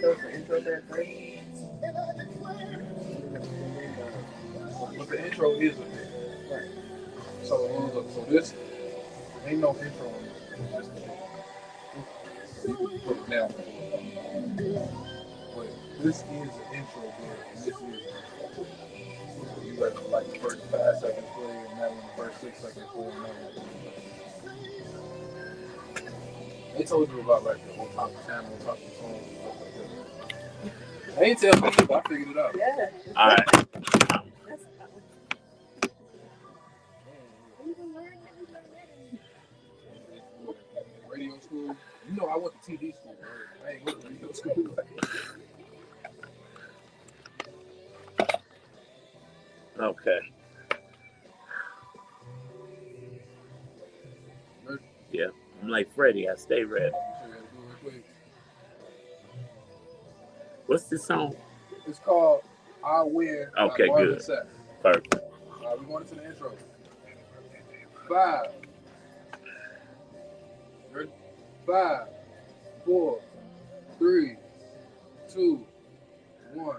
So it's the intro there first. But the intro is a bit. Right. So look, so this ain't no intro on this. It's just a bit. So you can put it down. But this is an intro bit, and this is you let like the first 5 seconds play, and that one the first 6 seconds play, and that one. They told you about like the whole top of channel, top of song, and stuff like that. They ain't tell me, but I figured it out. Yeah. All right. Radio school. You know, I went to TV school, right? I ain't went to radio school. Okay. Yeah. I'm like Freddie. I stay ready. What's this song? It's called "I Win" by Okay, Marvin good. Sapp. Perfect. We're going into the intro. 5. Ready? 5, 4, 3, 2, 1.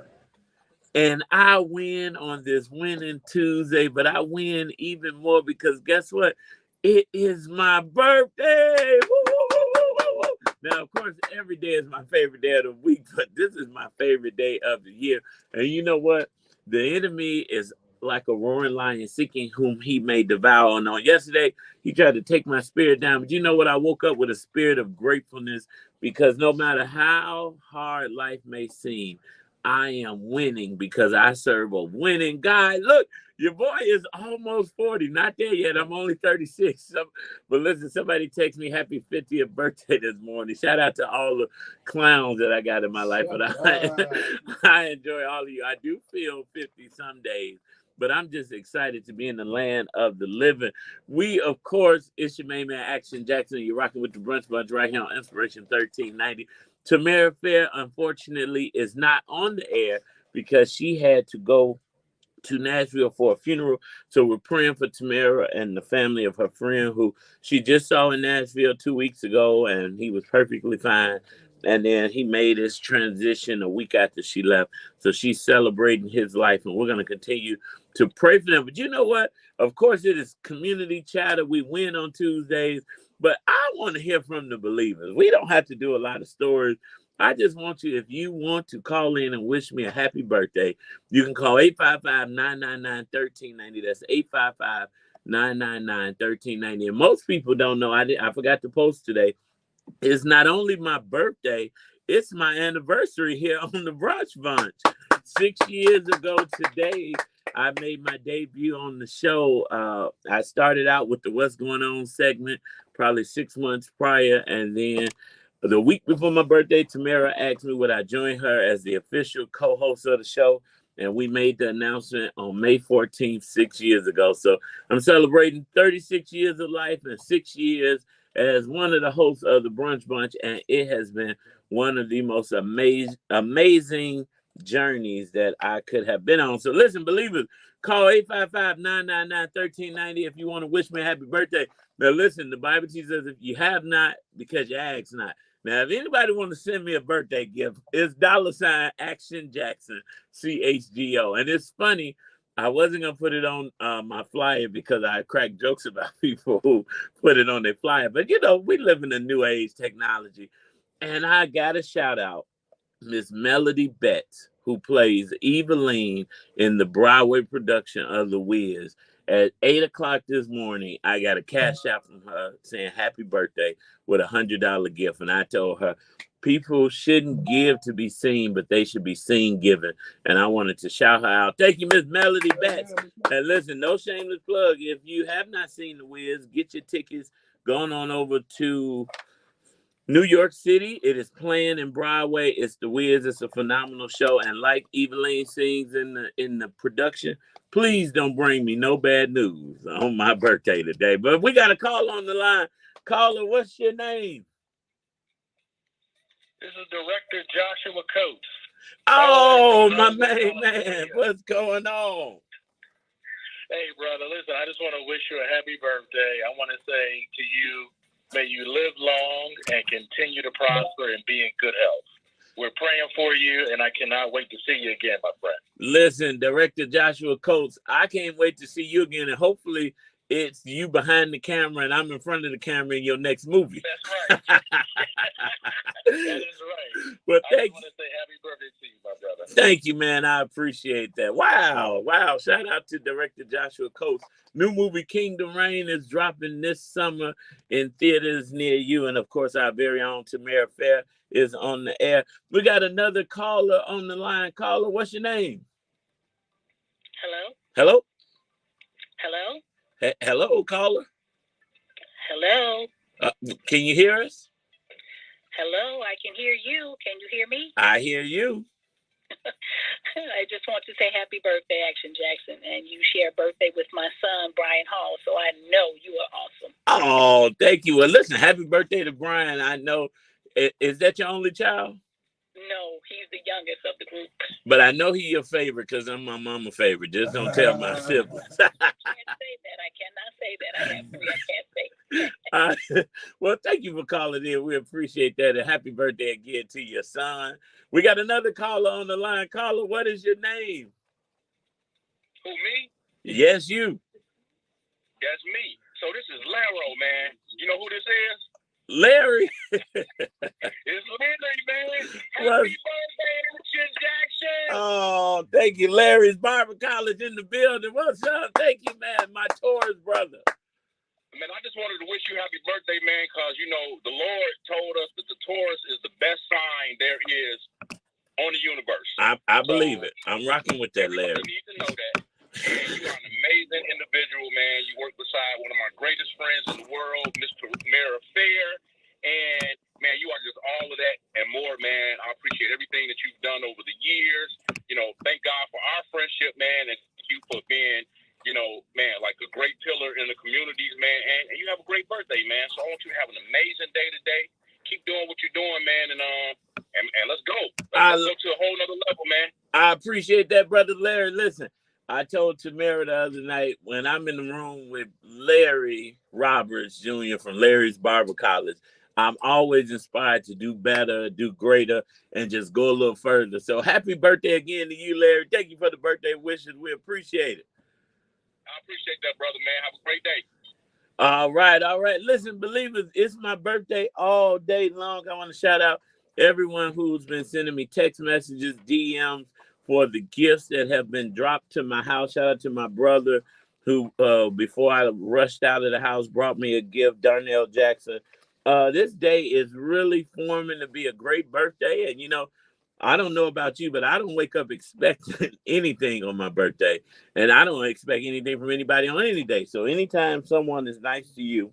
And I win on this winning Tuesday, but I win even more because guess what? It is my birthday. Woo, woo, woo, woo, woo, woo. Now, of course, every day is my favorite day of the week, but this is my favorite day of the year. And you know what? The enemy is like a roaring lion seeking whom he may devour. And on yesterday, he tried to take my spirit down. But you know what? I woke up with a spirit of gratefulness because no matter how hard life may seem, I am winning because I serve a winning God. Look, your boy is almost 40. Not there yet. I'm only 36. But listen, somebody text me happy 50th birthday this morning. Shout out to all the clowns that I got in my life. But I enjoy all of you. I do feel 50 some days. But I'm just excited to be in the land of the living. We, of course, it's your main man, Action Jackson. You're rocking with the Brunch Bunch right here on Inspiration 1390. Tamara Fair, unfortunately, is not on the air because she had to go to Nashville for a funeral. So we're praying for Tamara and the family of her friend who she just saw in Nashville 2 weeks ago, and he was perfectly fine. And then he made his transition a week after she left. So she's celebrating his life, and we're going to continue to pray for them. But you know what? Of course, it is community chatter. We win on Tuesdays, but I want to hear from the believers. We don't have to do a lot of stories. I just want you, if you want to call in and wish me a happy birthday, you can call 855-999-1390. That's 855-999-1390. And most people don't know, I forgot to post today, it's not only my birthday, it's my anniversary here on the Brunch Bunch. 6 years ago today, I made my debut on the show. I started out with the What's Going On segment probably 6 months prior, and then the week before my birthday, Tamara asked me would I join her as the official co-host of the show, and we made the announcement on May 14th, 6 years ago. So I'm celebrating 36 years of life and 6 years as one of the hosts of the Brunch Bunch, and it has been one of the most amazing journeys that I could have been on. So listen, believers, call 855-999-1390 if you want to wish me a happy birthday. Now listen, the Bible teaches us if you have not, because you ask not. Now, if anybody want to send me a birthday gift, it's $ Action Jackson, CHGO. And it's funny, I wasn't gonna put it on my flyer because I crack jokes about people who put it on their flyer. But you know, we live in a new age technology, and I got a shout out Miss Melody Betts, who plays Eveline in the Broadway production of The Wiz. At 8 o'clock this morning, I got a cash out from her saying happy birthday with $100 gift. And I told her, people shouldn't give to be seen, but they should be seen giving. And I wanted to shout her out. Thank you, Miss Melody Betts. And listen, no shameless plug. If you have not seen The Wiz, get your tickets going on over to New York City. It is playing in Broadway. It's The Wiz. It's a phenomenal show. And like Eveline sings in the production, please don't bring me no bad news on my birthday today. But we got a call on the line. Caller, what's your name? This is Director Joshua Coates. Oh, my main man. What's going on? Hey, brother, listen, I just want to wish you a happy birthday. I want to say to you, may you live long and continue to prosper and be in good health. We're praying for you, and I cannot wait to see you again, my friend. Listen, Director Joshua Coates, I can't wait to see you again, and hopefully it's you behind the camera and I'm in front of the camera in your next movie. That's right. That is right. Well, I just want to say happy birthday to you, my brother. Thank you, man. I appreciate that. Wow. Shout out to Director Joshua Coates. New movie Kingdom Reign is dropping this summer in theaters near you. And of course, our very own Tamara Fair is on the air. We got another caller on the line. Caller, what's your name? Hello? Hello? Hello? Hello, caller. Hello? Can you hear us? Hello, I can hear you. Can you hear me? I hear you. I just want to say happy birthday, Action Jackson. And you share a birthday with my son, Brian Hall, so I know you are awesome. Oh, thank you. Well, listen, happy birthday to Brian. I know. Is that your only child? No, he's the youngest of the group. But I know he's your favorite because I'm my mama's favorite. Just don't tell my siblings. I can't say that. I cannot say that. I have three. I can't say. Well, thank you for calling in. We appreciate that. And happy birthday again to your son. We got another caller on the line. Caller, what is your name? Who, me? Yes, you. That's me. So this is Laro, man. You know who this is? Larry. It's Larry, man. Happy birthday, Action Jackson. Oh, thank you. Larry's Barber College in the building. What's up? Thank you, man. My Taurus brother. Man, I just wanted to wish you happy birthday, man, because, you know, the Lord told us that the Taurus is the best sign there is on the universe. I believe it. I'm rocking with that, Larry. You need to know that. Man, you are an amazing individual, man. You work beside one of my greatest friends in the world, Mr. Mara Fair. And, man, you are just all of that and more, man. I appreciate everything that you've done over the years. You know, thank God for our friendship, man, and thank you for being, you know, man, like a great pillar in the communities, man. And you have a great birthday, man. So I want you to have an amazing day today. Keep doing what you're doing, man, and let's go. Let's go to a whole nother level, man. I appreciate that, brother Larry. Listen, I told Tamara the other night when I'm in the room with Larry Roberts Jr. from Larry's Barber College, I'm always inspired to do better, do greater, and just go a little further. So happy birthday again to you, Larry. Thank you for the birthday wishes. We appreciate it. I appreciate that, brother, man. Have a great day. All right. Listen, believers, it's my birthday all day long. I want to shout out everyone who's been sending me text messages, DMs for the gifts that have been dropped to my house. Shout out to my brother who, before I rushed out of the house, brought me a gift, Darnell Jackson. This day is really forming to be a great birthday. And, you know, I don't know about you, but I don't wake up expecting anything on my birthday. And I don't expect anything from anybody on any day. So anytime someone is nice to you,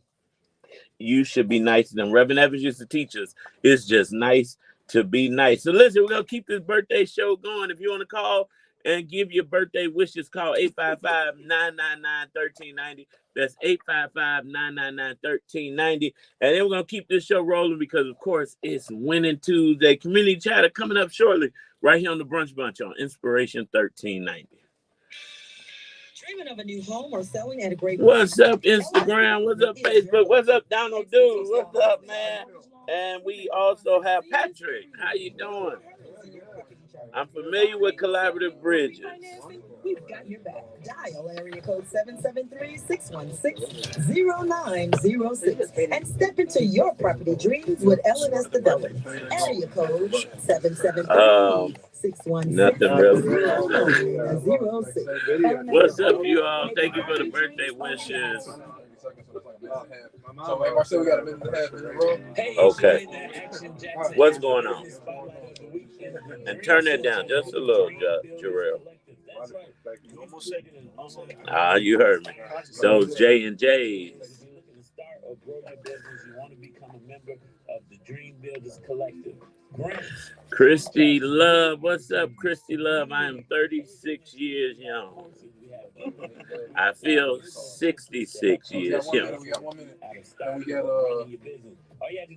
you should be nice to them. Reverend Evans used to teach us, it's just nice to be nice. So listen, we're going to keep this birthday show going. If you want to call and give your birthday wishes, call 855-999-1390. That's 855-999-1390. And then we're going to keep this show rolling because, of course, it's Winning Tuesday. Community chatter coming up shortly right here on the Brunch Bunch on Inspiration 1390. Dreaming of a new home or selling at a great What's up, Instagram? What's up, Facebook? What's up, Donald Dude? What's up, man? And we also have Patrick. How you doing? I'm familiar with Collaborative Bridges. We've got your back. Dial area code 773-616-0906 and step into your property dreams with L&S Development. Area code 773-616-0906. Nothing really. What's up, you all? Thank you for the birthday wishes. So, Marseille, we got a minute and a half in a row. Okay. What's going on? And turn that down just a little, Jarrell. You heard me. Those J&J's. Christy Love. What's up, Christy Love? I am 36 years young. I feel 66 years young. We got 1 minute. And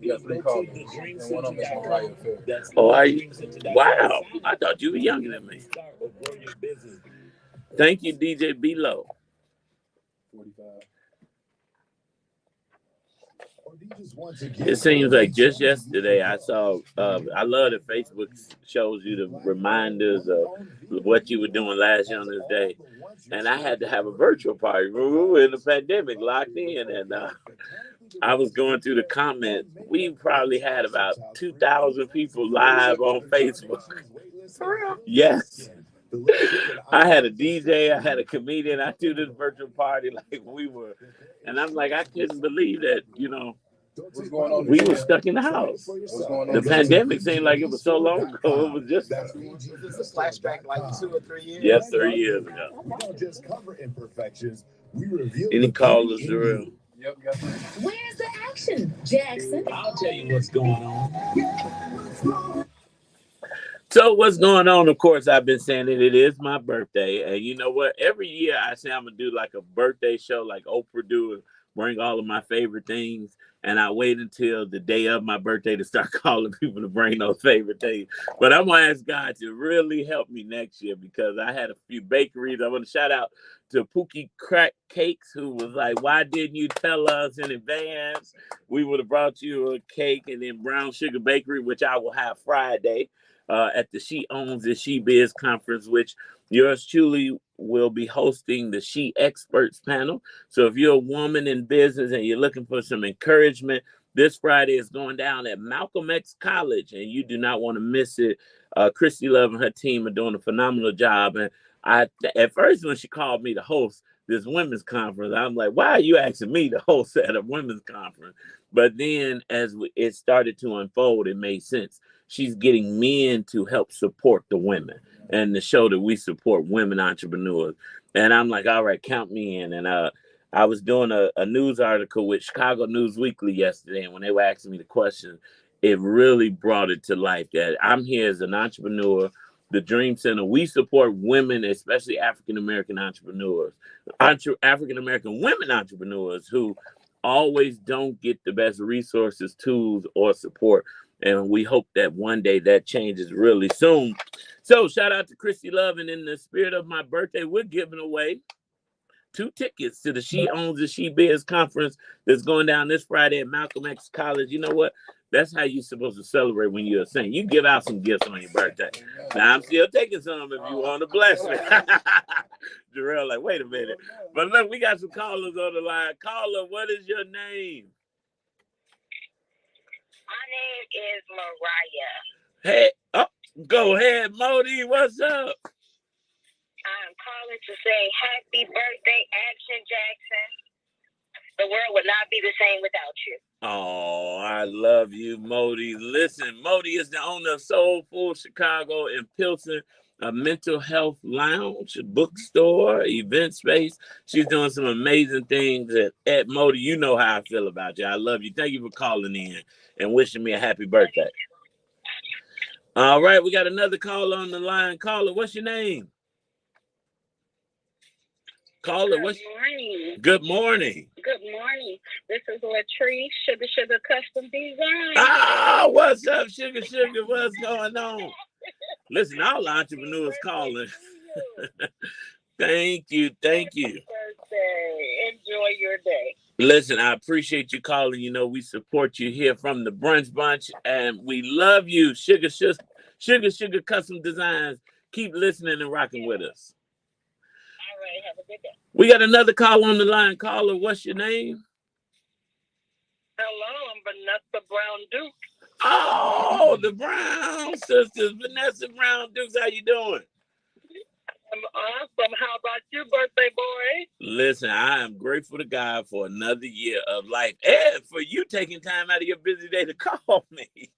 we got 3 callers. And one of them is Mariah Fair. Oh, wow. I thought you were younger than me. Thank you, DJ B-Lo. It seems like just yesterday I saw. I love that Facebook shows you the reminders of what you were doing last year on this day, and I had to have a virtual party. We were in the pandemic, locked in, and I was going through the comments. We probably had about 2,000 people live on Facebook. For real? Yes. I had a DJ, I had a comedian. I threw this virtual party like we were, and I'm like, I couldn't believe that, What's going on? we were stuck in the house. The pandemic seemed like it was so long ago. It was just a flashback like 2 or 3 years. yes, 3 years ago. We don't just cover imperfections. We reveal Any callers, Darrell? Yep, got that. Where's the action, Jackson? I'll tell you what's going on. So what's going on? Of course, I've been saying it is my birthday. And you know what? Every year I say I'm going to do like a birthday show like Oprah do and bring all of my favorite things. And I wait until the day of my birthday to start calling people to bring those favorite things. But I'm going to ask God to really help me next year because I had a few bakeries. I want to shout out to Pookie Crack Cakes, who was like, why didn't you tell us in advance? We would have brought you a cake. And then Brown Sugar Bakery, which I will have Friday. At the She Owns the She Biz conference, which yours truly will be hosting the She Experts panel. So if you're a woman in business and you're looking for some encouragement, this Friday is going down at Malcolm X College, and you do not want to miss it. Christy Love and her team are doing a phenomenal job. And at first, when she called me to host this women's conference, I'm like, why are you asking me to host at a women's conference? But then as it started to unfold, it made sense. She's getting men to help support the women and to show that we support women entrepreneurs. And I'm like, all right, count me in. And I was doing a news article with Chicago News Weekly yesterday. And when they were asking me the question, it really brought it to life that I'm here as an entrepreneur. The Dream Center, we support women, especially African-American entrepreneurs, African-American women entrepreneurs who always don't get the best resources, tools, or support. And we hope that one day that changes really soon. So shout out to Christy Love. And in the spirit of my birthday, we're giving away 2 tickets to the She Owns the She Biz conference that's going down this Friday at Malcolm X College. You know what? That's how you're supposed to celebrate when you're a saint. You give out some gifts on your birthday. Now, I'm still taking some if you want to bless me. Jarrell, like, wait a minute. But look, we got some callers on the line. Caller, what is your name? My name is Mariah. Hey, go ahead, Modi. What's up? I'm calling to say happy birthday, Action Jackson. The world would not be the same without you. Oh, I love you, Modi. Listen, Modi is the owner of Soulful Chicago in Pilsen, a mental health lounge, bookstore, event space. She's doing some amazing things at Modi. You know how I feel about you. I love you. Thank you for calling in and wishing me a happy birthday. All right, we got another caller on the line. Caller, what's your name? Caller, what's morning. Good morning. Good morning. This is Latrice, Sugar Custom Design. Ah, what's up, Sugar? What's going on? Listen, all entrepreneurs calling. Thank you. Happy birthday. Enjoy your day. Listen, I appreciate you calling. You know, we support you here from the Brunch Bunch, and we love you, Sugar Custom Designs. Keep listening and rocking with us. All right, have a good day. We got another call on the line. Caller, what's your name? Hello, I'm Vanessa Brown Duke. Oh, the Brown sisters, Vanessa Brown Dukes. How you doing? I'm awesome. How about you, birthday boy? Listen, I am grateful to God for another year of life and for you taking time out of your busy day to call me.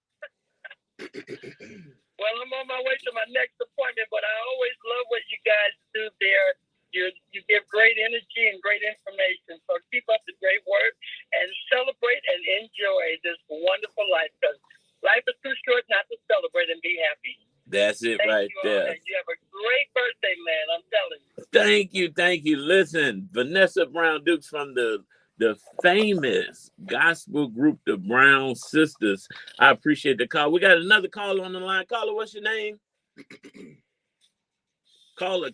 Well, I'm on my way to my next appointment, but I always love what you guys do there. You give great energy and great information. So keep up the great work and celebrate and enjoy this wonderful life, because life is too short not to celebrate and be happy. That's it. Thank right there. You have a great birthday, man. I'm telling you. Thank you. Listen, Vanessa Brown Dukes from the famous gospel group, the Brown Sisters. I appreciate the call. We got another call on the line. Caller, what's your name? Caller.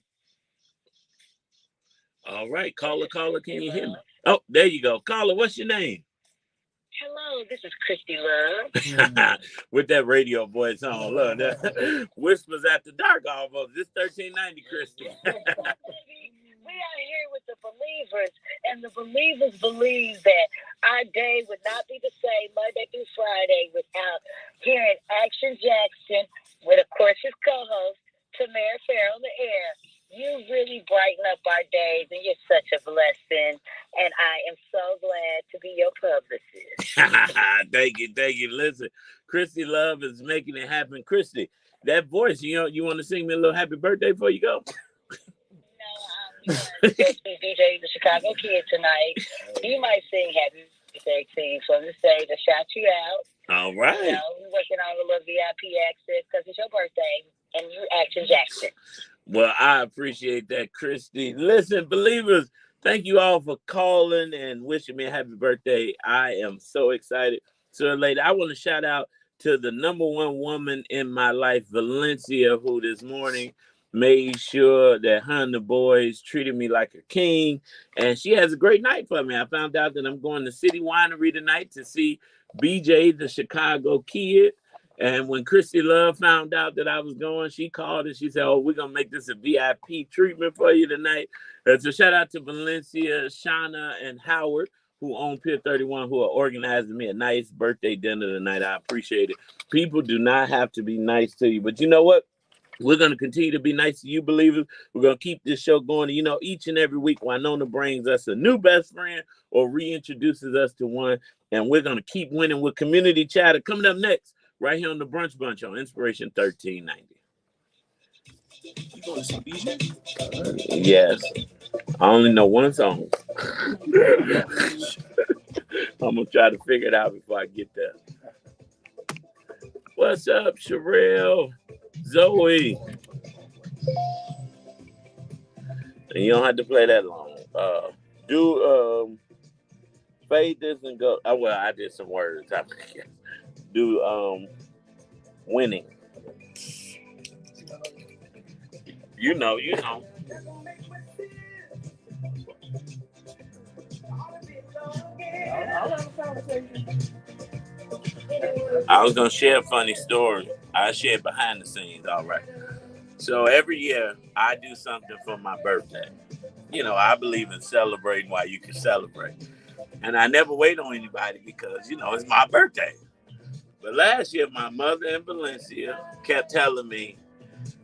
All right, caller, can you hear me? Oh, there you go. Caller, what's your name? Hello, this is Christy Love. With that radio voice on. Look, that whispers after dark almost. This 1390, Christy. We are here with the believers, and the believers believe that our day would not be the same Monday through Friday without hearing Action Jackson with, of course, his co-host, Tamara Fair on the air. You really brighten up our days, and you're such a blessing, and I am so glad to be your publicist. Thank you. Listen, Christy Love is making it happen. Christy, that voice, you want to sing me a little happy birthday before you go? DJ the Chicago Kid tonight. You might sing happy birthday to you from the stage to shout you out. All right. You know, we're working on a little VIP access because it's your birthday and you Action Jackson. Well, I appreciate that, Christy. Listen, believers, thank you all for calling and wishing me a happy birthday. I am so excited. So, lady, I want to shout out to the number one woman in my life, Valencia, who this morning made sure that her and the boys treated me like a king. And she has a great night for me. I found out that I'm going to City Winery tonight to see BJ, the Chicago Kid. And when Christy Love found out that I was going, she called and she said, "Oh, we're going to make this a VIP treatment for you tonight." So shout out to Valencia, Shauna, and Howard, who own Pier 31, who are organizing me a nice birthday dinner tonight. I appreciate it. People do not have to be nice to you. But you know what? We're going to continue to be nice to you, believers. We're going to keep this show going. You know, each and every week, Wynona brings us a new best friend or reintroduces us to one. And we're going to keep winning with Community Chatter. Coming up next, right here on the Brunch Bunch on Inspiration 1390. You going to see BJ? Yes. I only know one song. I'm going to try to figure it out before I get there. What's up, Sherelle? Zoe. And you don't have to play that long. Fade this and go. Oh, well, I did some words. Do winning. You know. I was gonna share a funny story. I share behind the scenes, all right. So every year I do something for my birthday. You know, I believe in celebrating while you can celebrate. And I never wait on anybody because, you know, it's my birthday. But last year, my mother in Valencia kept telling me,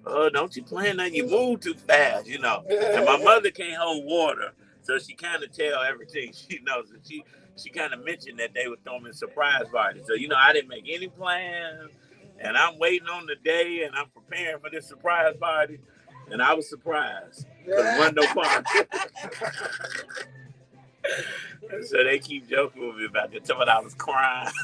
"Oh, don't you plan that? You move too fast, you know." And my mother can't hold water, so she kind of tell everything she knows. And she kind of mentioned that they were throwing me a surprise party. So, you know, I didn't make any plans. And I'm waiting on the day, and I'm preparing for this surprise party. And I was surprised because there wasn't no party. And so they keep joking with me about that. Telling I was crying.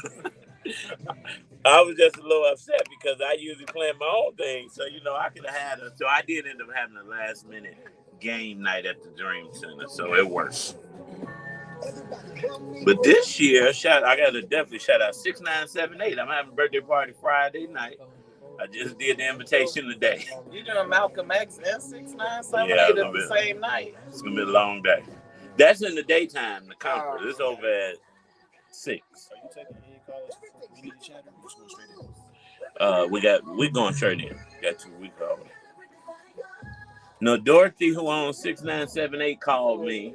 I was just a little upset because I usually plan my own thing. So, you know, I could have had it. So I did end up having a last minute game night at the Dream Center. So it worked. But this year, I got to definitely shout out 6978. I'm having a birthday party Friday night. I just did the invitation today. You doing Malcolm X and 6978 at the same night? It's going to be a long day. That's in the daytime, the conference. It's over at 6. Are you taking any college community chatter? Or just going straight in? We're going straight in. Got 2 weeks already. No, Dorothy, who owns 6978, called me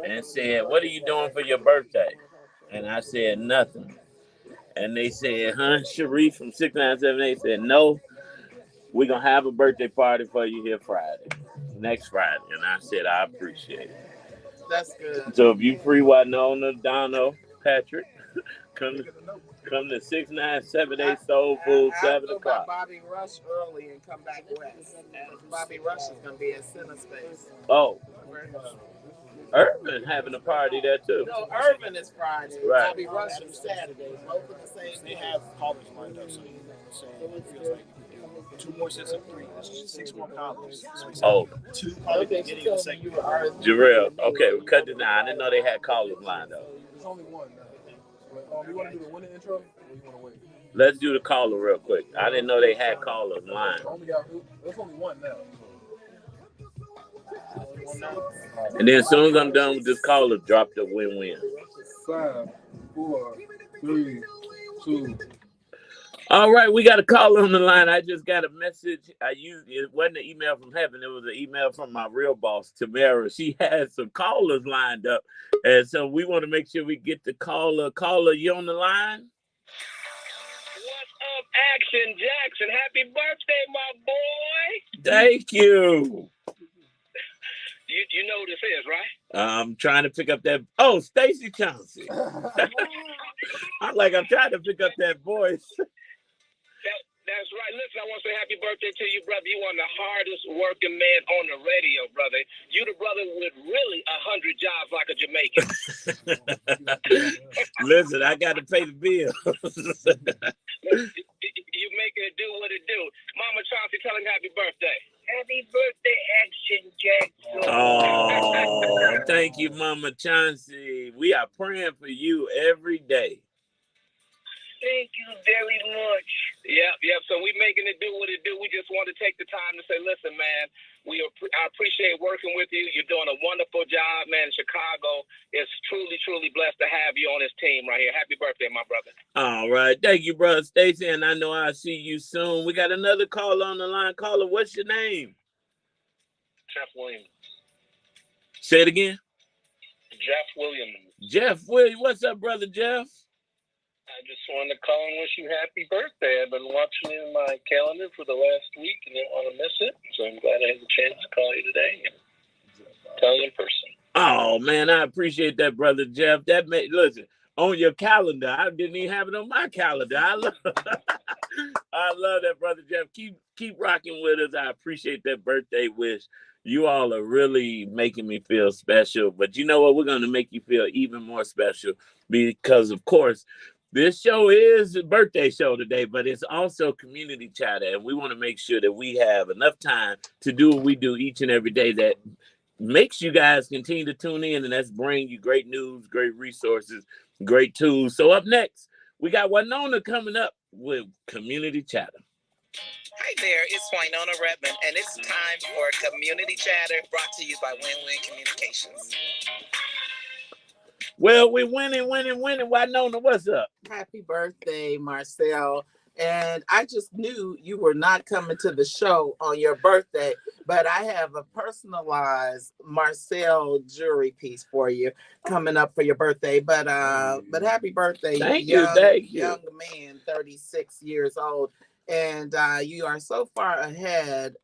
and said, "What are you doing for your birthday?" And I said, "Nothing." And they said, Sharif from 6978 said, "No, we're going to have a birthday party for you here next Friday." And I said, "I appreciate it." That's good. So if you free Wynona, Dono, Patrick, come to 6978 Soul Food, 7 o'clock. Bobby Rush early and come back west. And Bobby Rush is going to be at Center Space. Oh. Urban having a party there too. No, Urban is Friday. Right. Bobby Rush is Saturday. Both of the same. They have callers lined up, so it feels like 2 more sets of 3. There's 6 more callers. So 2 probably beginning of the second. Jarrell, okay, we cut it down. I didn't know they had callers lined up. There's only one now. You want to do the winning intro, or you want to wait? Let's do the caller real quick. I didn't know they had callers lined. There's only one now. And then as soon as I'm done with this caller, drop the win-win. 5, 4, 3, 2. All right, we got a caller on the line. I just got a message. It wasn't an email from heaven. It was an email from my real boss, Tamara. She had some callers lined up. And so we want to make sure we get the caller. Caller, you on the line? What's up, Action Jackson? Happy birthday, my boy. Thank you. You know who this is, right? I'm trying to pick up that. Oh, Stacy Chauncey. I'm trying to pick up that voice. That's right. Listen, I want to say happy birthday to you, brother. You one of the hardest working men on the radio, brother. You the brother with really 100 jobs like a Jamaican. Listen, I got to pay the bill. You making it do what it do. Mama Chauncey, tell him happy birthday. Happy birthday, Action Jackson. Oh, thank you, Mama Chauncey. We are praying for you every day. Thank you very much. Yep. So we making it do what it do. We just want to take the time to say, listen, man, I appreciate working with you. You're doing a wonderful job, man. Chicago is truly, truly blessed to have you on this team right here. Happy birthday, my brother. All right. Thank you, brother Stacy. And I know I'll see you soon. We got another caller on the line. Caller, what's your name? Jeff Williams. Say it again. Jeff Williams. Jeff Williams. What's up, brother Jeff? I just wanted to call and wish you happy birthday. I've been watching it in my calendar for the last week and didn't want to miss it. So I'm glad I had the chance to call you today and tell you in person. Oh, man, I appreciate that, brother Jeff. Listen, on your calendar. I didn't even have it on my calendar. I love that, brother Jeff. Keep rocking with us. I appreciate that birthday wish. You all are really making me feel special. But you know what? We're going to make you feel even more special because, of course, this show is a birthday show today, but it's also community chatter. And we want to make sure that we have enough time to do what we do each and every day that makes you guys continue to tune in. And that's bring you great news, great resources, great tools. So up next, we got Wynona coming up with community chatter. Hi there, it's Wynona Redmond, and it's time for Community Chatter, brought to you by Win-Win Communications. Well, we're winning. Wynona, what's up? Happy birthday, Marcel. And I just knew you were not coming to the show on your birthday, but I have a personalized Marcel jewelry piece for you coming up for your birthday. But happy birthday, Thank young man, 36 years old. And you are so far ahead,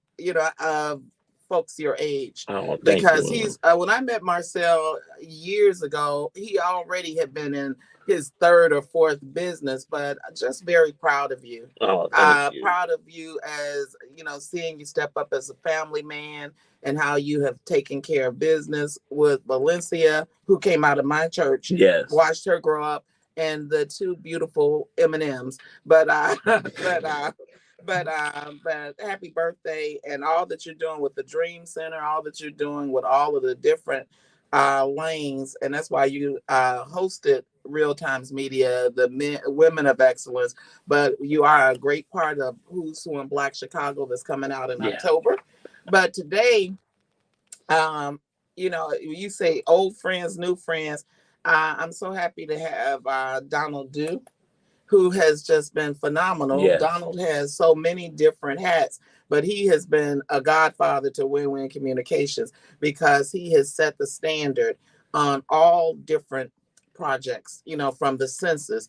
of folks your age. Oh, because he's when I met Marcel years ago, he already had been in his third or fourth business, but just very proud of you. Oh, thank you. Proud of you as, seeing you step up as a family man and how you have taken care of business with Valencia, who came out of my church. Yes. Watched her grow up, and the two beautiful M&Ms. But happy birthday, and all that you're doing with the Dream Center, all that you're doing with all of the different lanes. And that's why you hosted Real Times Media, the Women of Excellence. But you are a great part of Who's Who in Black Chicago that's coming out in October. But today, you say old friends, new friends. I'm so happy to have Donald Dew, who has just been phenomenal. Yes. Donald has so many different hats, but he has been a godfather to Win-Win Communications because he has set the standard on all different projects, from the census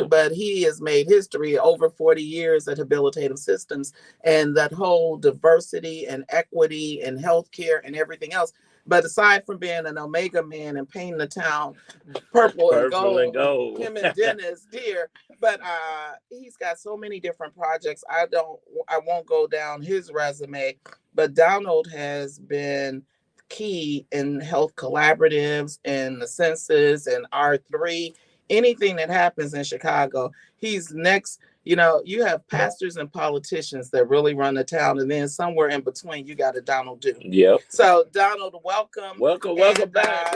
but he has made history over 40 years at Habilitative Systems and that whole diversity and equity and healthcare and everything else. But aside from being an Omega man and painting the town purple and gold, him and Dennis Deere, but he's got so many different projects. I won't go down his resume, but Donald has been key in health collaboratives and the census and R3, anything that happens in Chicago. He's next. You have pastors and politicians that really run the town, and then somewhere in between, you got a Donald Dew. Yep. So, Donald, welcome. Welcome back.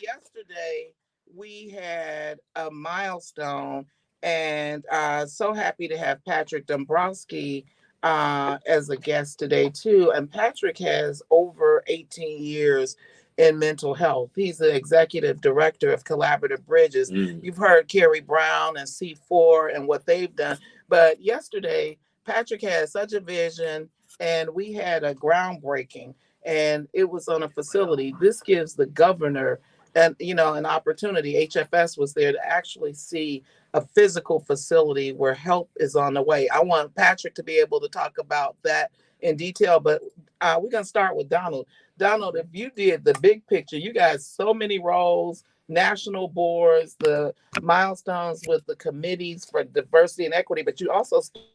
Yesterday, we had a milestone, and so happy to have Patrick Dombrowski as a guest today too. And Patrick has over 18 years in mental health. He's the executive director of Collaborative Bridges. You've heard Carrie Brown and C4 and what they've done. But yesterday, Patrick had such a vision, and we had a groundbreaking, and it was on a facility. This gives the governor an opportunity. HFS was there to actually see a physical facility where help is on the way. I want Patrick to be able to talk about that in detail, but we're going to start with Donald. Donald, if you did the big picture, you got so many roles, national boards, the milestones with the committees for diversity and equity, but you also started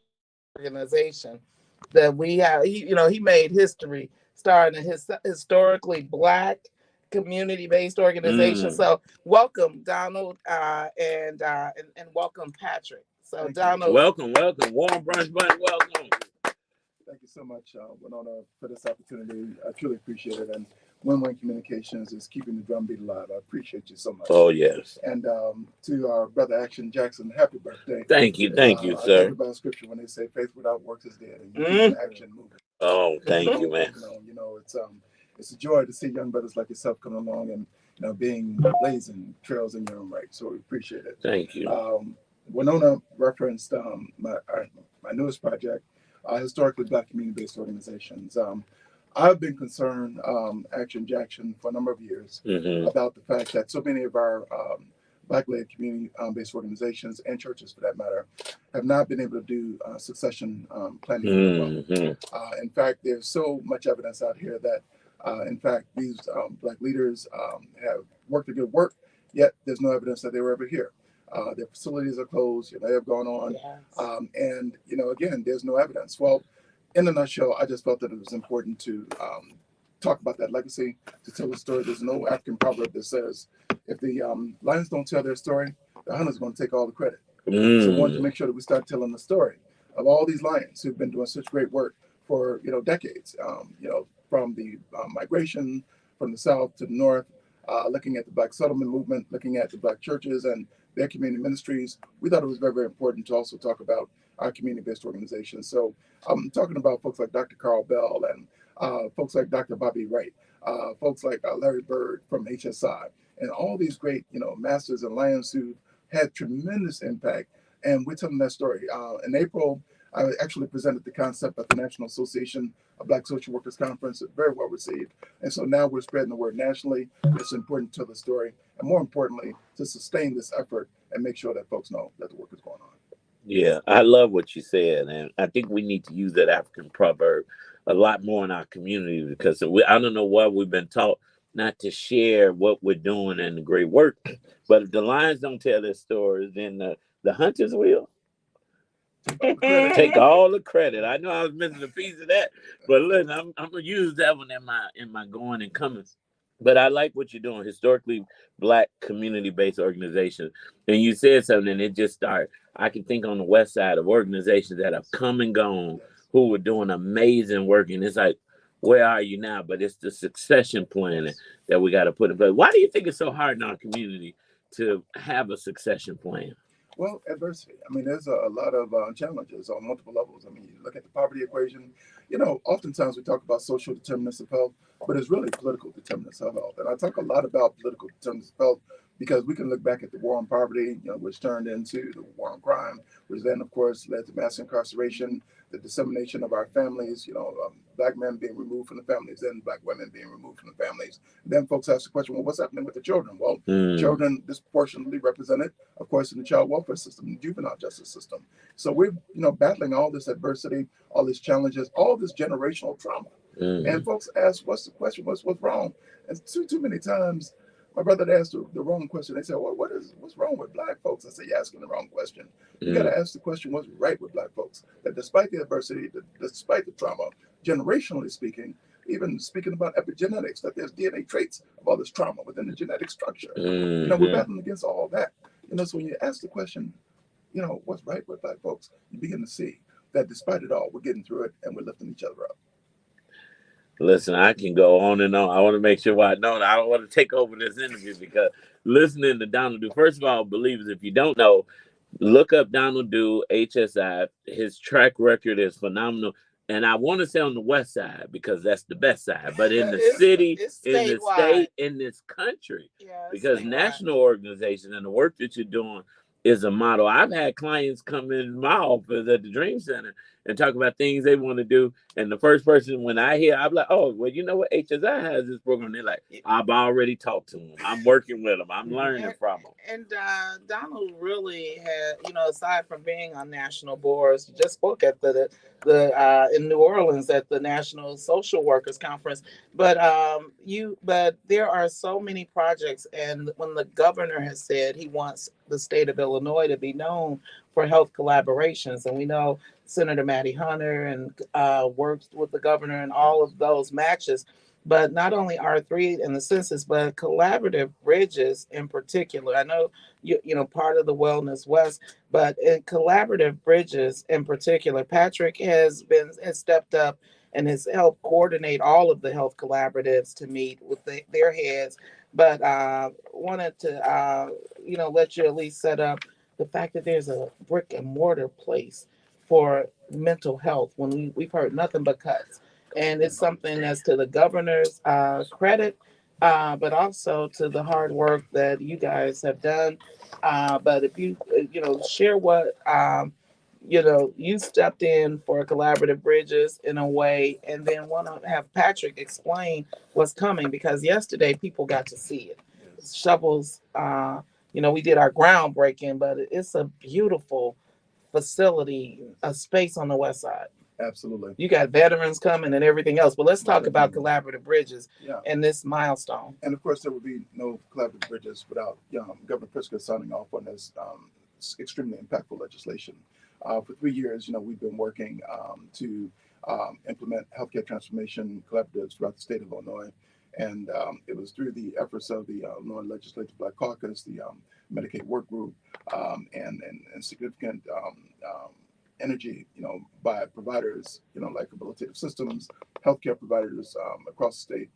an organization that we have. He made history starting a historically Black community-based organization. So welcome, Donald, and welcome, Patrick. So Thank Donald, welcome, Warm Brunch Button, welcome. Thank you so much, Wynona, for this opportunity. I truly appreciate it. And Win-Win Communications is keeping the drumbeat alive. I appreciate you so much. Oh, yes. And to our brother Action Jackson, happy birthday. Thank you, sir. I think about scripture when they say faith without works is dead, and you keep action moving. Oh, thank you, man. It's a joy to see young brothers like yourself come along and being blazing trails in your own right. So we appreciate it. Thank you. Wynona referenced my newest project, historically Black community-based organizations. I've been concerned, Action Jackson, for a number of years about the fact that so many of our Black-led community-based organizations and churches, for that matter, have not been able to do succession planning well. In fact, there's so much evidence out here that, in fact, these Black leaders have worked a good work, yet there's no evidence that they were ever here. Their facilities are closed, they have gone on. Yes. And, again, there's no evidence. Well, in a nutshell, I just felt that it was important to talk about that legacy, to tell the story. There's no African proverb that says, if the lions don't tell their story, the hunter's going to take all the credit. So I wanted to make sure that we start telling the story of all these lions who've been doing such great work for, decades, from the migration from the South to the North, looking at the Black settlement movement, looking at the Black churches and their community ministries. We thought it was very, very important to also talk about our community-based organizations. So I'm talking about folks like Dr. Carl Bell and folks like Dr. Bobby Wright, folks like Larry Bird from HSI, and all these great, masters and lions who had tremendous impact. And we're telling that story. In April, I actually presented the concept at the National Association of Black Social Workers Conference. It's very well received. And so now we're spreading the word nationally. It's important to tell the story, and more importantly, to sustain this effort and make sure that folks know that the work is going on. Yeah, I love what you said. And I think we need to use that African proverb a lot more in our community, because I don't know why we've been taught not to share what we're doing and the great work. But if the lions don't tell their stories, then the hunters will. Take all the credit. I know I was missing a piece of that, but listen, I'm gonna use that one in my going and coming. But I like what you're doing, historically Black community-based organizations. And you said something, and it just started. I can think on the West Side of organizations that have come and gone who were doing amazing work, and it's like, where are you now? But it's the succession planning that we got to put in place. Why do you think it's so hard in our community to have a succession plan? Well, adversity. I mean, there's a lot of challenges on multiple levels. I mean, you look at the poverty equation. Oftentimes we talk about social determinants of health, but it's really political determinants of health. And I talk a lot about political determinants of health because we can look back at the war on poverty, which turned into the war on crime, which then, of course, led to mass incarceration, the dissemination of our families, Black men being removed from the families, then Black women being removed from the families. And then folks ask the question, well, what's happening with the children? Well, children disproportionately represented, of course, in the child welfare system, the juvenile justice system. So we're, battling all this adversity, all these challenges, all this generational trauma. And folks ask, what's the question? What's wrong? And too many times, my brother asked the wrong question. They said, well, what's wrong with Black folks? I said, you're asking the wrong question. You got to ask the question, what's right with Black folks? That despite the adversity, despite the trauma, generationally speaking, even speaking about epigenetics, that there's DNA traits of all this trauma within the genetic structure. We're battling against all that. So when you ask the question, what's right with Black folks, you begin to see that despite it all, we're getting through it and we're lifting each other up. Listen, I can go on and on. I want to make sure I know. I don't want to take over this interview because listening to Donald, first of all, believers, if you don't know, Look up Donald Dew, HSI. His track record is phenomenal. And I want to say on the west side because that's the best side. But in the city, in the state, in this country, because national organization and the work that you're doing is a model. I've had clients come in my office at the Dream Center and talk about things they want to do. And the first person, when I hear, I'm like, oh, well, you know what? HSI has this program. They're like, I've already talked to them. I'm working with them. I'm learning from them. And Donald really had, you know, aside from being on national boards, just spoke at the in New Orleans at the National Social Workers Conference. But there are so many projects, and when the governor has said he wants the state of Illinois to be known for health collaborations, and we know Senator Matty Hunter and works with the governor in all of those matches. But not only R3 and the census, but collaborative bridges in particular. I know you know part of the Wellness West, but in collaborative bridges in particular, Patrick has stepped up and has helped coordinate all of the health collaboratives to meet with their heads. But wanted to let you at least set up the fact that there's a brick and mortar place for mental health when we've heard nothing but cuts. And it's something that's to the governor's credit, but also to the hard work that you guys have done. But if you share what you stepped in for collaborative bridges in a way, and then want to have Patrick explain what's coming, because yesterday people got to see it. Shovels, we did our groundbreaking, but it's a beautiful facility, a space on the west side. Absolutely. You got veterans coming and everything else, but let's talk about collaborative bridges and this milestone. And of course, there will be no collaborative bridges without Governor Pritzker signing off on this extremely impactful legislation. For 3 years, we've been working to implement healthcare transformation collaboratives throughout the state of Illinois. And it was through the efforts of the Illinois Legislative Black Caucus, the Medicaid Work Group, and significant energy, by providers, like rehabilitative systems, healthcare providers across the state.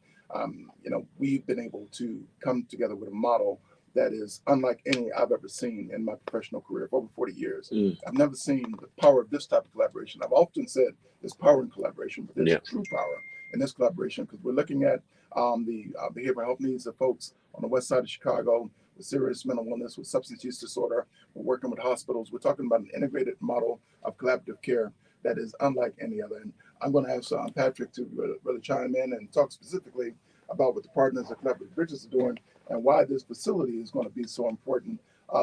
We've been able to come together with a model that is unlike any I've ever seen in my professional career for over 40 years. I've never seen the power of this type of collaboration. I've often said there's power in collaboration, but there's true power in this collaboration, because we're looking at the behavioral health needs of folks on the west side of Chicago with serious mental illness, with substance use disorder. We're working with hospitals. We're talking about an integrated model of collaborative care that is unlike any other. And I'm going to ask Patrick to really chime in and talk specifically about what the partners of Collaborative Bridges are doing and why this facility is going to be so important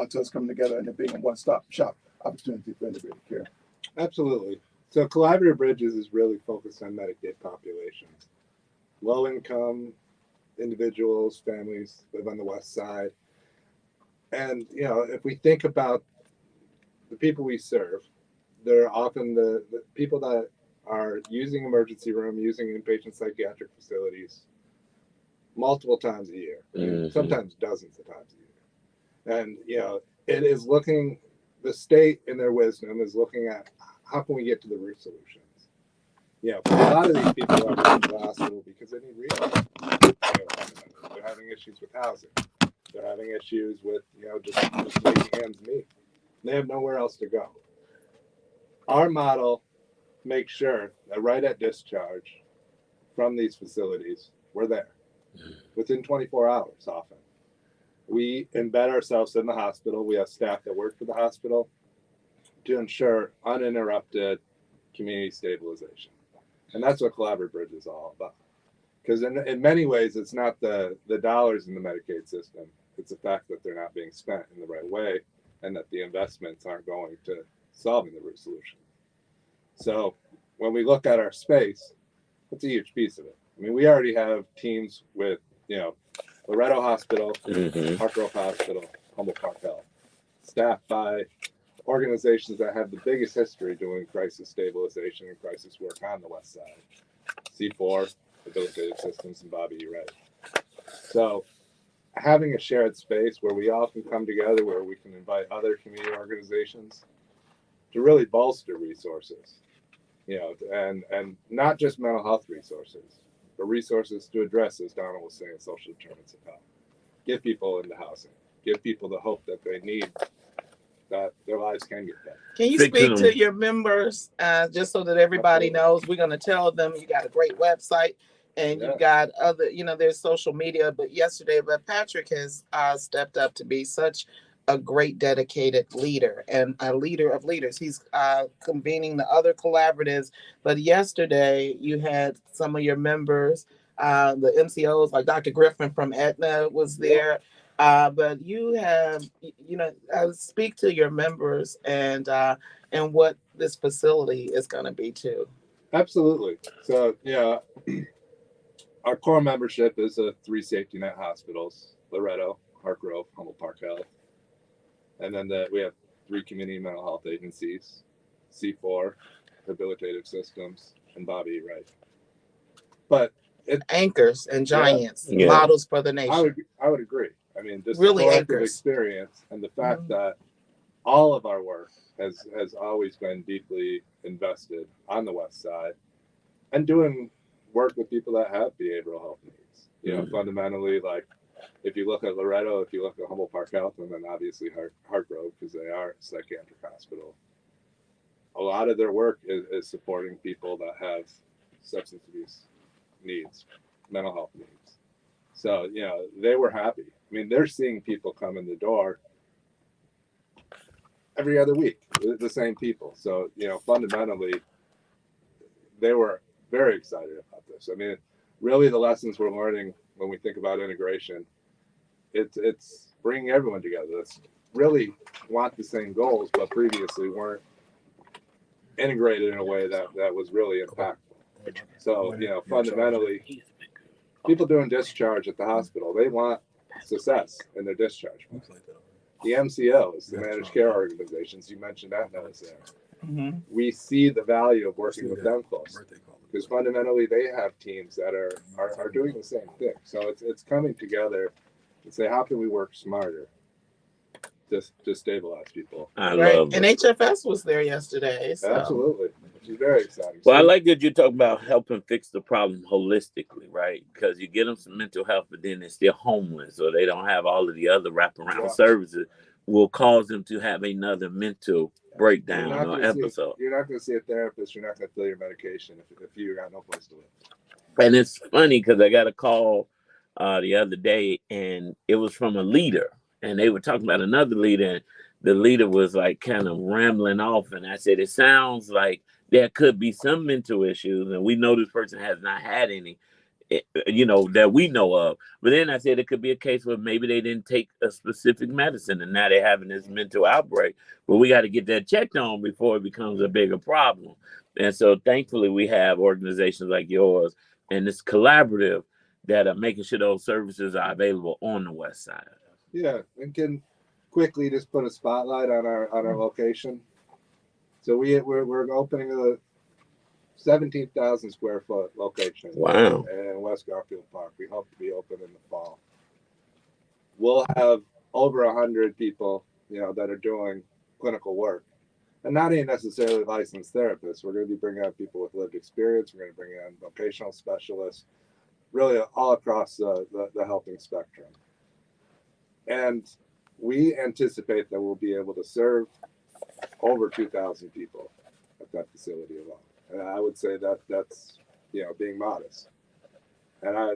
to us coming together and it being a one-stop shop opportunity for integrated care. Absolutely. So Collaborative Bridges is really focused on Medicaid populations. Low-income individuals, families live on the west side. And, if we think about the people we serve, they're often the people that are using emergency room, using inpatient psychiatric facilities multiple times a year, sometimes dozens of times a year. And, it is the state in their wisdom is looking at how can we get to the root solutions. A lot of these people are going to the hospital because they need rehab. They're having issues with housing. They're having issues with, just making ends meet. They have nowhere else to go. Our model makes sure that right at discharge from these facilities, we're there within 24 hours often. We embed ourselves in the hospital. We have staff that work for the hospital to ensure uninterrupted community stabilization. And that's what Collaborative Bridge is all about. Because in many ways, it's not the dollars in the Medicaid system. It's the fact that they're not being spent in the right way and that the investments aren't going to solving the root solution. So when we look at our space, it's a huge piece of it. I mean, we already have teams with, Loretto Hospital, Hartgrove Hospital, Humboldt Park Health, staffed by organizations that have the biggest history doing crisis stabilization and crisis work on the west side. C4, Rehabilitative Systems, and Bobby E. Wright. So having a shared space where we all can come together, where we can invite other community organizations to really bolster resources, and not just mental health resources, but resources to address, as Donald was saying, social determinants of health. Give people into housing. Give people the hope that they need, that their lives lives can get better. Can you speak to your members, just so that everybody knows? We're going to tell them you got a great website and you got other, there's social media. But Patrick has stepped up to be such a great dedicated leader and a leader of leaders. He's convening the other collaboratives. But yesterday you had some of your members, the MCOs, like Dr. Griffin from Aetna was there. But you have, speak to your members and what this facility is going to be too. Absolutely. So, our core membership is 3 safety net hospitals: Loretto, Hartgrove, Humboldt Park Health. And then we have 3 community mental health agencies: C4, Rehabilitative Systems, and Bobby E. Wright. But anchors and giants, models for the nation. I would agree. I mean, this really collective experience and the fact that all of our work has always been deeply invested on the West Side and doing work with people that have behavioral health needs. Fundamentally, like if you look at Loretto, if you look at Humboldt Park Health, and then obviously Hartgrove, because they are a psychiatric hospital, a lot of their work is supporting people that have substance abuse needs, mental health needs. So, they were happy. I mean, they're seeing people come in the door every other week, the same people. So, fundamentally, they were very excited about this. I mean, really the lessons we're learning when we think about integration, it's bringing everyone together. That's really want the same goals, but previously weren't integrated in a way that was really impactful. So, fundamentally, people doing discharge at the hospital, they want success in their discharge. The MCOs, the managed care organizations, you mentioned that was there. We see the value of working with them close, because fundamentally they have teams that are doing the same thing. So it's coming together to say, how can we work smarter to stabilize people? I love and HFS was there yesterday. So. Absolutely. Which is very exciting. Well, I like that you talk about helping fix the problem holistically, right? Because you get them some mental health, but then they're still homeless, or they don't have all of the other wraparound services, will cause them to have another mental breakdown or episode. You're not going to see a therapist. You're not going to fill your medication if you got no place to live. And it's funny because I got a call the other day, and it was from a leader, and they were talking about another leader, and the leader was like kind of rambling off, and I said, it sounds like there could be some mental issues, and we know this person has not had any, that we know of. But then I said it could be a case where maybe they didn't take a specific medicine, and now they're having this mental outbreak. But we got to get that checked on before it becomes a bigger problem. And so thankfully we have organizations like yours and this collaborative that are making sure those services are available on the West Side. Yeah, and can quickly just put a spotlight on our location. So we're opening a 17,000 square foot location. Wow. In West Garfield Park. We hope to be open in the fall. We'll have over 100 people, that are doing clinical work, and not even necessarily licensed therapists. We're going to be bringing on people with lived experience. We're going to bring in vocational specialists, really all across the helping spectrum. And we anticipate that we'll be able to serve over 2,000 people at that facility alone. And I would say that's being modest. And I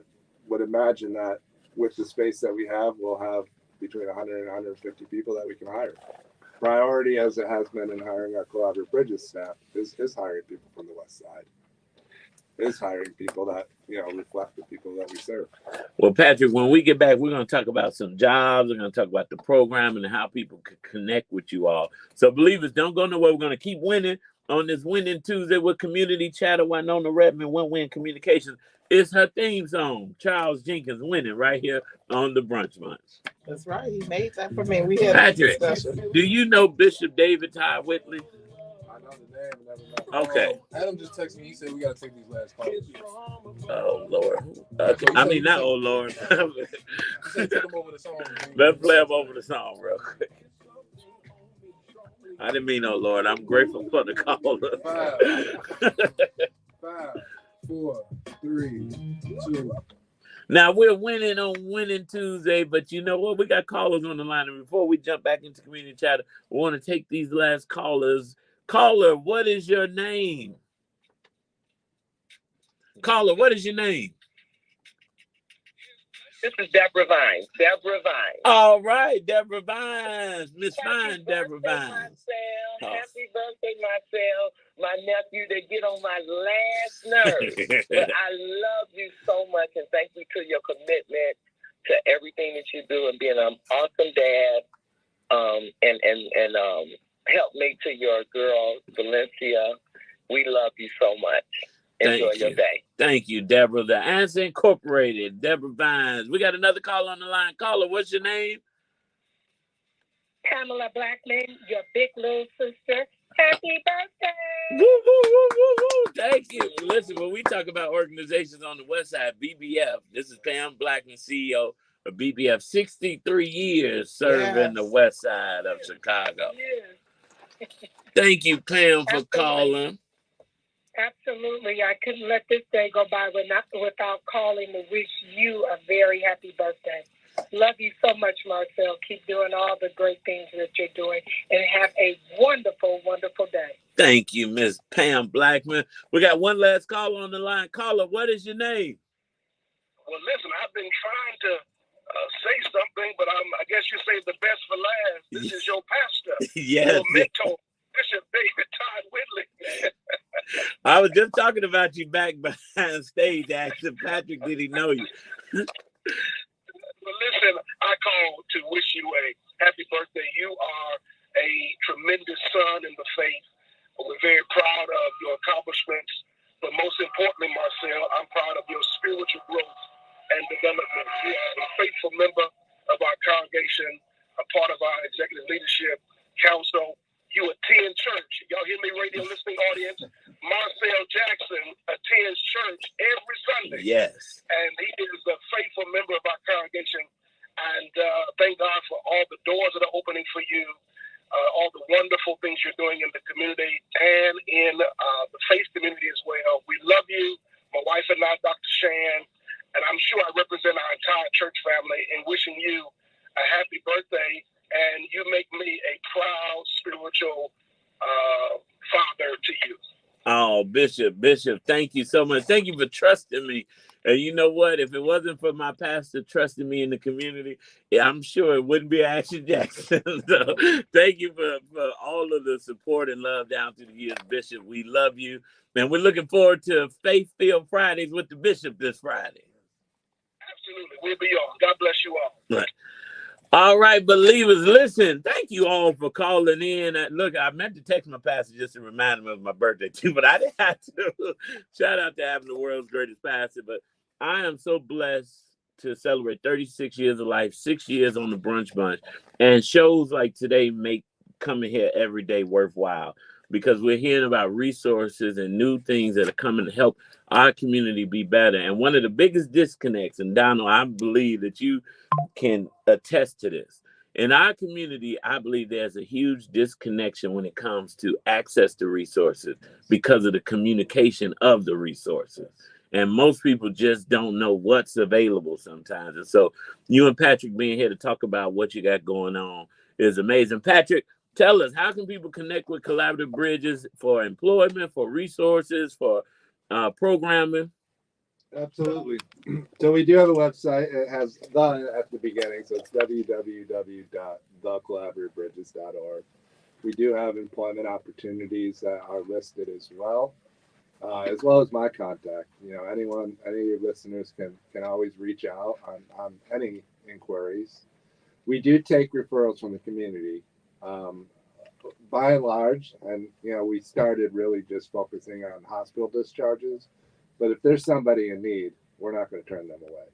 would imagine that with the space that we have, we'll have between 100 and 150 people that we can hire. Priority, as it has been in hiring our Collaborative Bridges staff, is hiring people from the West Side. Is hiring people that reflect the people that we serve. Well, Patrick, when we get back, we're going to talk about some jobs. We're going to talk about the program and how people can connect with you all. So, believers, don't go nowhere. We're going to keep winning on this Winning Tuesday with Community Chatter. Wynona Redmond, Win Communications. It's her theme song, Charles Jenkins, Winning, right here on the Brunch Bunch. That's right. He made that for me. We had Patrick, do you know Bishop David Ty Whitley? I know the name and never met. Okay. Adam just texted me. He said we got to take these last calls. Oh, Lord. I mean, not oh, Lord. Take them over the song. Let's play them over the song real quick. I didn't mean oh, Lord. I'm grateful for the caller. 5, 4, 3, 2. Now we're winning on Winning Tuesday, but you know what? We got callers on the line, and before we jump back into community chat, we want to take these last callers. Caller, what is your name? Caller, what is your name? This is Deborah Vines. Deborah Vines. All right, Deborah Vines. Miss Fine, Deborah Vines. Marcel. Happy birthday, Marcel. My nephew, they get on my last nerve. But I love you so much, and thank you for your commitment to everything that you do and being an awesome dad. And helpmate to your girl, Valencia. We love you so much. Enjoy your day. Thank you, Deborah. The Answer Incorporated, Deborah Vines. We got another caller on the line. Caller, what's your name? Pamela Blackman, your big little sister. Happy birthday. Woo, woo, woo, woo, woo. Thank you. Listen, when we talk about organizations on the West Side, BBF, this is Pam Blackman, CEO of BBF, 63 years serving the West Side of Chicago. Yes. Thank you, Pam, for calling. Absolutely. I couldn't let this day go by without calling to wish you a very happy birthday. Love you so much, Marcel. Keep doing all the great things that you're doing, and have a wonderful, wonderful day. Thank you, Miss Pam Blackman. We got one last caller on the line. Caller, what is your name? Well, listen, I've been trying to say something, but I guess you say the best for last. This is your pastor, yes, your mentor, Bishop David Todd Whitley. I was just talking about you back behind stage, asking Patrick, did he know you? Well, listen, I called to wish you a happy birthday. You are a tremendous son in the faith. We're very proud of your accomplishments, but most importantly, Marcel, I'm proud of your spiritual growth and development. You are a faithful member of our congregation, a part of our executive leadership council. You attend church. Y'all hear me, radio listening audience? Marcel Jackson attends church every Sunday. Yes. And he is a faithful member of our congregation. And thank God for all the doors that are opening for you, all the wonderful things you're doing in the community and in the faith community as well. We love you, my wife and I, Dr. Shan, and I'm sure I represent our entire church family in wishing you a happy birthday. And you make me a proud spiritual father to you. Oh, Bishop, thank you so much. Thank you for trusting me. And you know what? If it wasn't for my pastor trusting me in the community, I'm sure it wouldn't be Action Jackson. So thank you for all of the support and love down through the years, Bishop. We love you. And we're looking forward to Faith-Filled Fridays with the Bishop this Friday. Absolutely. We'll be on. God bless you all. Right. All right, believers, listen, thank you all for calling in. Look, I meant to text my pastor just to remind him of my birthday too, but I didn't have to. Shout out to having the world's greatest pastor. But I am so blessed to celebrate 36 years of life, 6 years on the Brunch Bunch. And shows like today make coming here every day worthwhile, because we're hearing about resources and new things that are coming to help our community be better. And one of the biggest disconnects, and Donald, I believe that you can attest to this. In our community, I believe there's a huge disconnection when it comes to access to resources because of the communication of the resources. And most people just don't know what's available sometimes. And so you and Patrick being here to talk about what you got going on is amazing. Patrick, tell us, how can people connect with Collaborative Bridges for employment, for resources, for programming? Absolutely. So we do have a website. It has the at the beginning, so it's www.thecollaborativebridges.org. We do have employment opportunities that are listed as well as my contact. You know, any of your listeners can always reach out on any inquiries. We do take referrals from the community, by and large, and we started really just focusing on hospital discharges. But if there's somebody in need, we're not going to turn them away.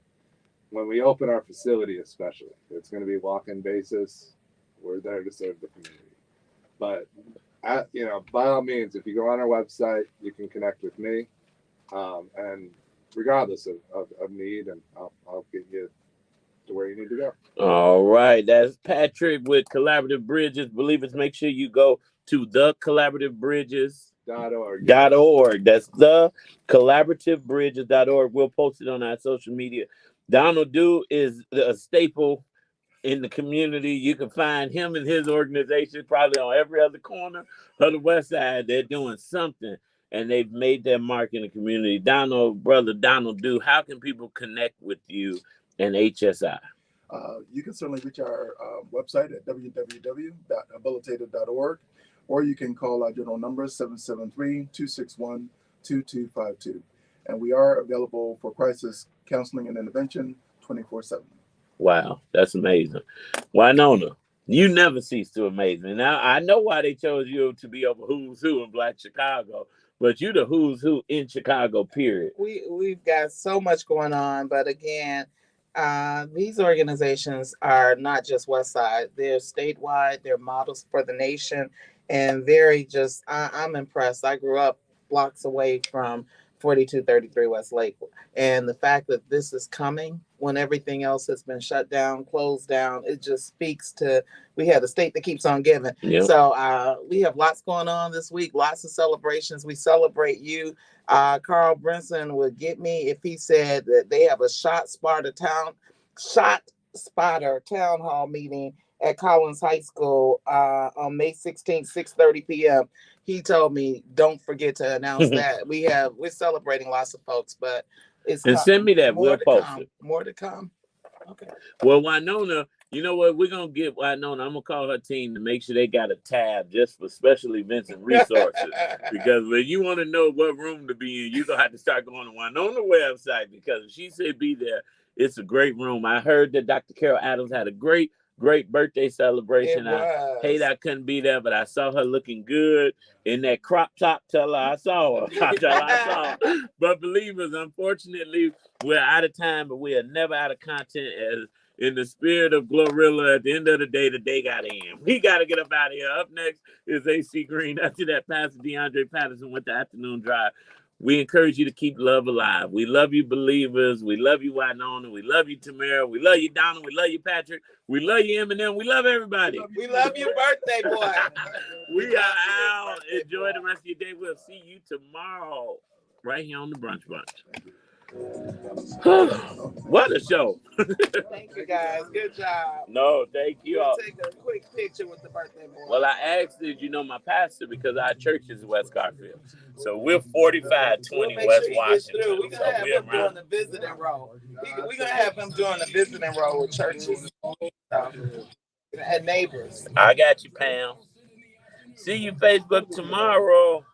When we open our facility, especially, it's going to be walk-in basis. We're there to serve the community. But, by all means, if you go on our website, you can connect with me. And regardless of need, and I'll get you to where you need to go. All right. That's Patrick with Collaborative Bridges. Believers, make sure you go to thecollaborativebridges.org. That's thecollaborativebridges.org. We'll post it on our social media. Donald Du is a staple in the community. You can find him and his organization probably on every other corner of the West Side. They're doing something, and they've made their mark in the community. Brother Donald Du, how can people connect with you and HSI? You can certainly reach our website at www.habilitated.org, or you can call our general number 773-261-2252. And we are available for crisis counseling and intervention 24/7. Wow, that's amazing. Wynona, you never cease to amaze me. Now, I know why they chose you to be over Who's Who in Black Chicago, but you the Who's Who in Chicago, period. We've got so much going on, but again, these organizations are not just West Side. They're statewide. They're models for the nation, and I'm impressed. I grew up blocks away from 4233 West Lake, and the fact that this is coming when everything else has been shut down, closed down, it just speaks to, we have a state that keeps on giving. Yep. So we have lots going on this week, lots of celebrations. We celebrate you. Carl Brinson would get me if he said that they have a Shot Spotter Town Hall meeting at Collins High School on May 16th, 6:30 p.m. He told me, don't forget to announce that. We're celebrating lots of folks, but it's and send me that. We'll post it. More to come. Okay. Well, Wynona, you know what? We're going to get Wynona. I'm going to call her team to make sure they got a tab just for special events and resources. Because when you want to know what room to be in, you're going to have to start going to Wynona website, because if she said be there, it's a great room. I heard that Dr. Carol Adams had a great birthday celebration. I hate I couldn't be there, but I saw her looking good in that crop top. Tell her I saw her. But believers, unfortunately, we're out of time, but we are never out of content. As in the spirit of Glorilla, at the end of the day got to end. We got to get up out of here. Up next is AC Green. After that, Pastor DeAndre Patterson with the afternoon drive. We encourage you to keep love alive. We love you, believers. We love you, Wynona. We love you, Tamara. We love you, Donna. We love you, Patrick. We love you, Eminem. We love everybody. We love your birthday, boy. We are out. Enjoy the rest of your day. We'll see you tomorrow right here on the Brunch Bunch. What a show. Thank you, guys. Good job. No, thank you all. We'll take a quick picture with the birthday boy. Well, I asked, did you know my pastor, because our church is West Garfield. So we're 4520 West Washington. We're going to have him doing the visiting role. We're going to have him doing the visiting role with churches and neighbors. I got you, Pam. See you Facebook tomorrow.